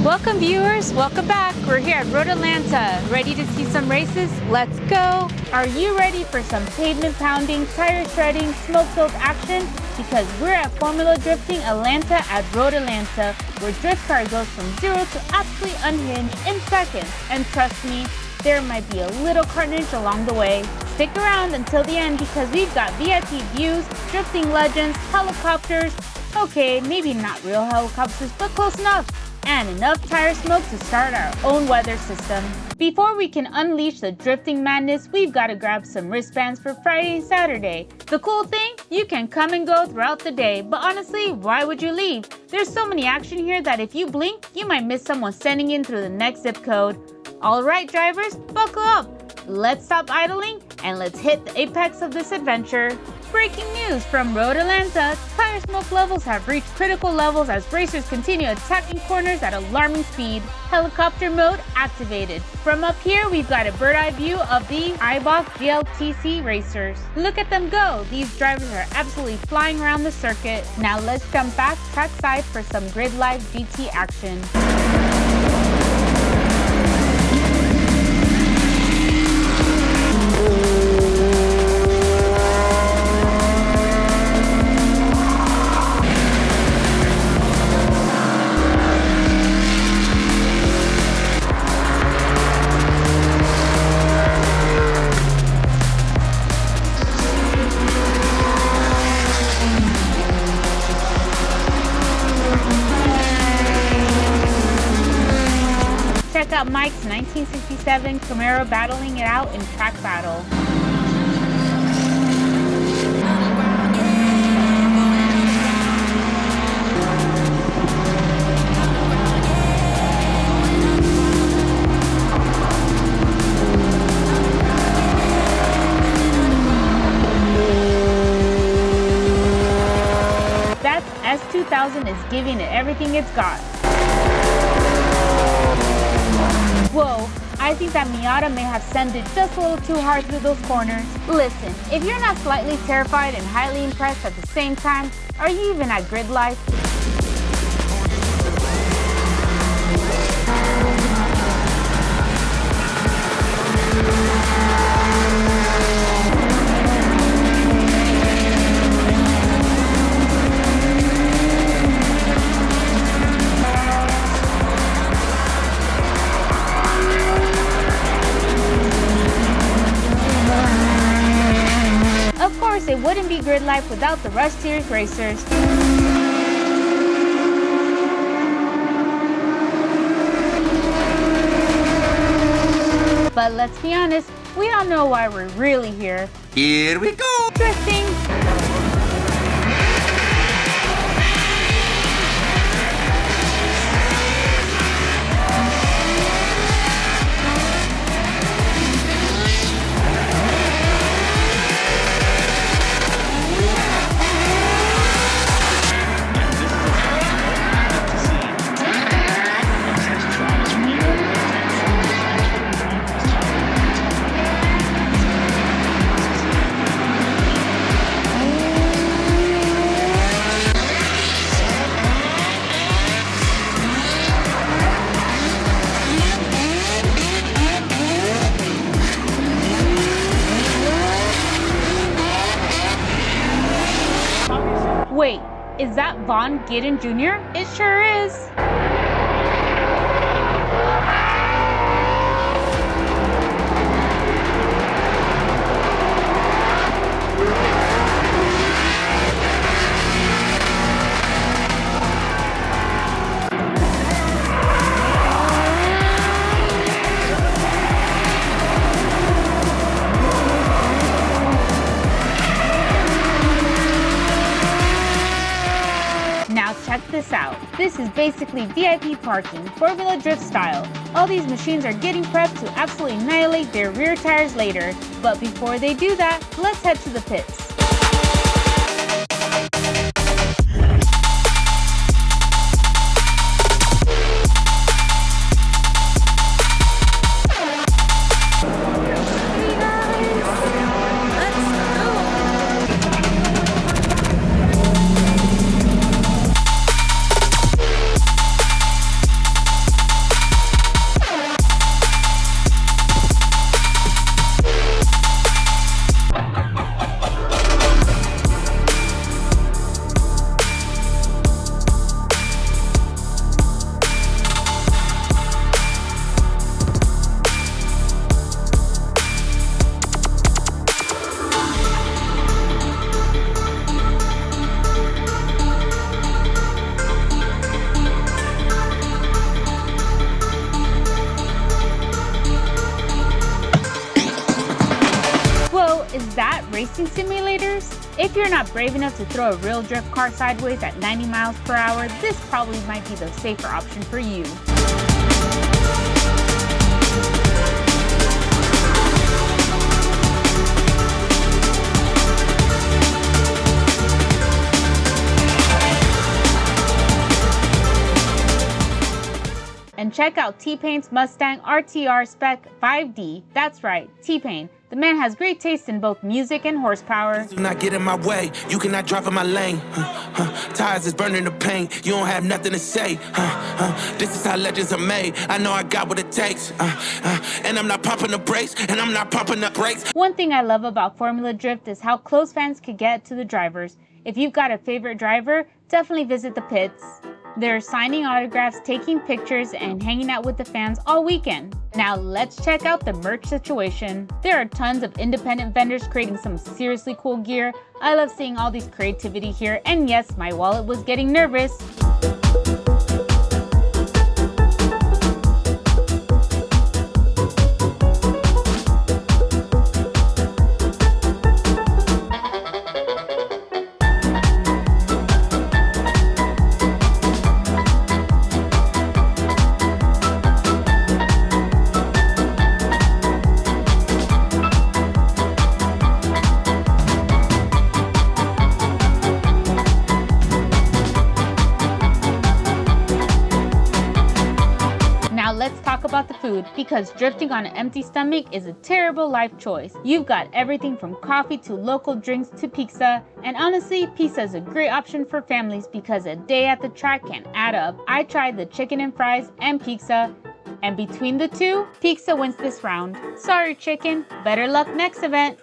Welcome viewers, welcome back. We're here at Road Atlanta. Ready to see some races? Let's go. Are you ready for some pavement pounding, tire shredding, smoke-filled action? Because we're at Formula Drifting Atlanta at Road Atlanta, where drift car goes from zero to absolutely unhinged in seconds. And trust me, there might be a little carnage along the way. Stick around until the end because we've got VIP views, drifting legends, helicopters, okay, maybe not real helicopters, but close enough, and enough tire smoke to start our own weather system. Before we can unleash the drifting madness, we've got to grab some wristbands for Friday and Saturday. The cool thing, you can come and go throughout the day, but honestly, why would you leave? There's so many action here that if you blink, you might miss someone sending in through the next zip code. All right, drivers, buckle up. Let's stop idling and let's hit the apex of this adventure. Breaking news from Road Atlanta, tire smoke levels have reached critical levels as racers continue attacking corners at alarming speed. Helicopter mode activated. From up here, we've got a bird eye view of the IBOC GLTC racers. Look at them go. These drivers are absolutely flying around the circuit. Now let's jump back trackside for some GridLife GT action. Check out Mike's 1967 Camaro battling it out in track battle. That S2000 is giving it everything it's got. Whoa, I think that Miata may have sent it just a little too hard through those corners. Listen, if you're not slightly terrified and highly impressed at the same time, are you even at GridLife? It wouldn't be GridLife without the Rush Series racers. But let's be honest, we don't know why we're really here. Here we go! Drifting! Wait, is that Vaughn Gittin Jr? It sure is. Now check this out. This is basically VIP parking, Formula Drift style. All these machines are getting prepped to absolutely annihilate their rear tires later. But before they do that, let's head to the pits. racing simulators? If you're not brave enough to throw a real drift car sideways at 90 miles per hour, this probably might be the safer option for you. And check out T-Pain's Mustang RTR Spec 5D. That's right, T-Pain. The man has great taste in both music and horsepower. Do not get in my way. You cannot drive in my lane. Tires is burning the paint. You don't have nothing to say. This is how legends are made. I know I got what it takes. And I'm not pumping the brakes. And I'm not pumping the brakes. One thing I love about Formula Drift is how close fans can get to the drivers. If you've got a favorite driver, definitely visit the pits. They're signing autographs, taking pictures, and hanging out with the fans all weekend. Now let's check out the merch situation. There are tons of independent vendors creating some seriously cool gear. I love seeing all these creativity here, and yes, my wallet was getting nervous. Let's talk about the food, because drifting on an empty stomach is a terrible life choice. You've got everything from coffee to local drinks to pizza, and honestly, pizza is a great option for families because a day at the track can add up. I tried the chicken and fries and pizza, and between the two, pizza wins this round. Sorry chicken, better luck next event.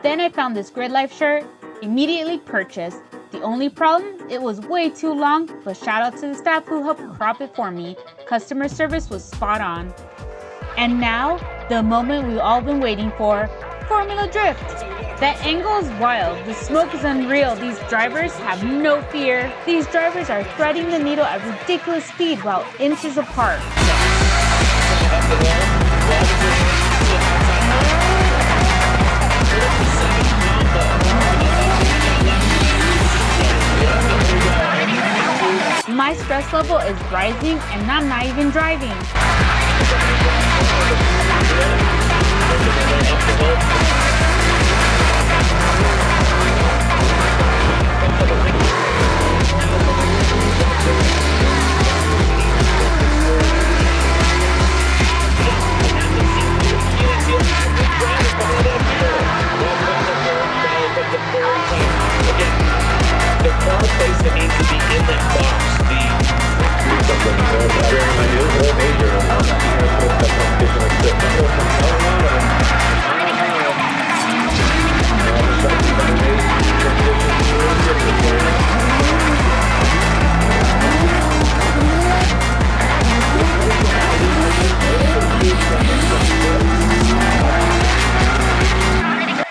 Then I found this GridLife shirt, immediately purchased. The only problem, it was way too long, but shout out to the staff who helped crop it for me. Customer service was spot on. And now, the moment we've all been waiting for, Formula Drift. That angle is wild, the smoke is unreal, these drivers have no fear. These drivers are threading the needle at ridiculous speed while inches apart. My stress level is rising and I'm not even driving. The car place that needs to be in that box,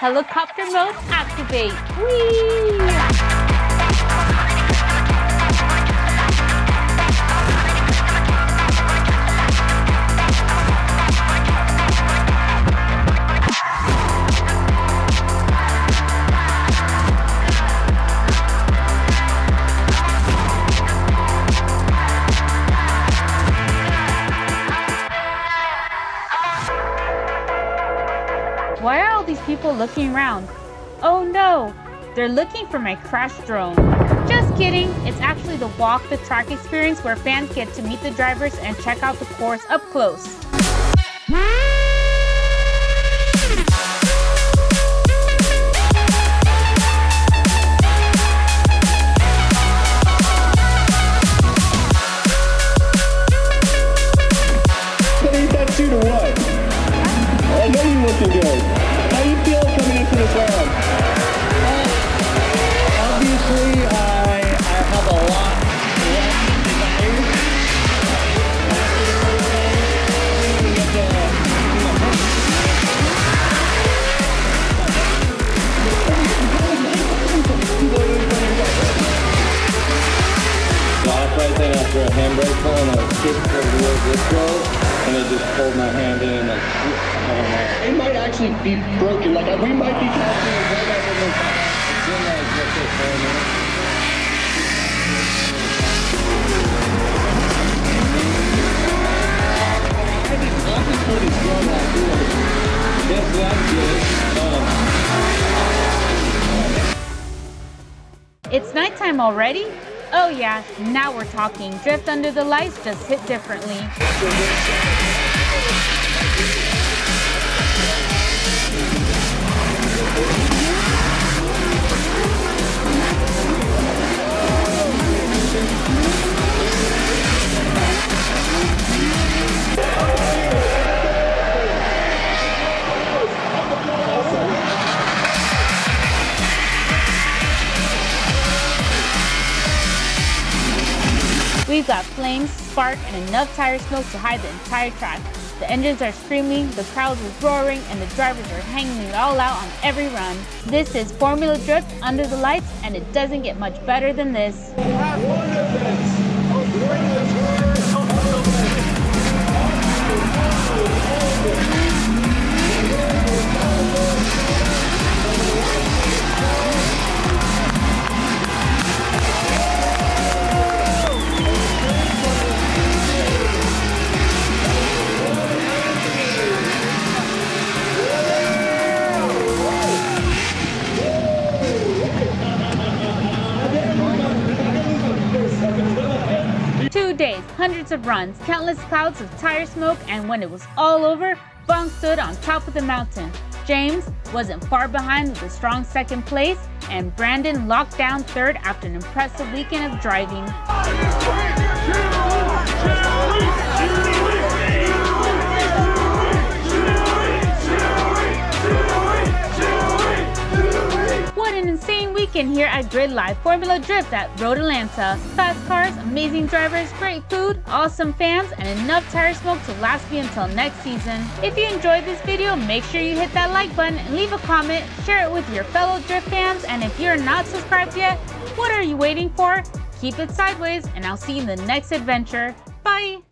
Helicopter mode activate. Whee! Why are all these people looking around? Oh no, they're looking for my crash drone. Just kidding, it's actually the walk the track experience where fans get to meet the drivers and check out the course up close. I know you're looking good. How do you feel coming into this round? Obviously, I have a lot left to desire. after a handbrake pull and I was kicking for the wheels this close, and it just pulled my hand in and like, I don't know. It might actually be broken. Like we might be casting it right out of the it's in like what's it for I'm just pretty strong out here. Yes, that's good. It's nighttime already? Oh yeah, now we're talking. Drift under the lights just hit differently. We've got flames, spark, and enough tire smoke to hide the entire track. The engines are screaming, the crowd is roaring, and the drivers are hanging it all out on every run. This is Formula Drift under the lights, and it doesn't get much better than this. Hundreds of runs, countless clouds of tire smoke, and when it was all over, Vaughn stood on top of the mountain. James wasn't far behind with a strong second place, and Brandon locked down third after an impressive weekend of driving. What an insane weekend here at GridLife Formula Drift at Road Atlanta. Fast cars, amazing drivers, great food, awesome fans, and enough tire smoke to last me until next season. If you enjoyed this video, make sure you hit that like button and leave a comment, share it with your fellow drift fans, and if you're not subscribed yet, what are you waiting for? Keep it sideways, and I'll see you in the next adventure. Bye!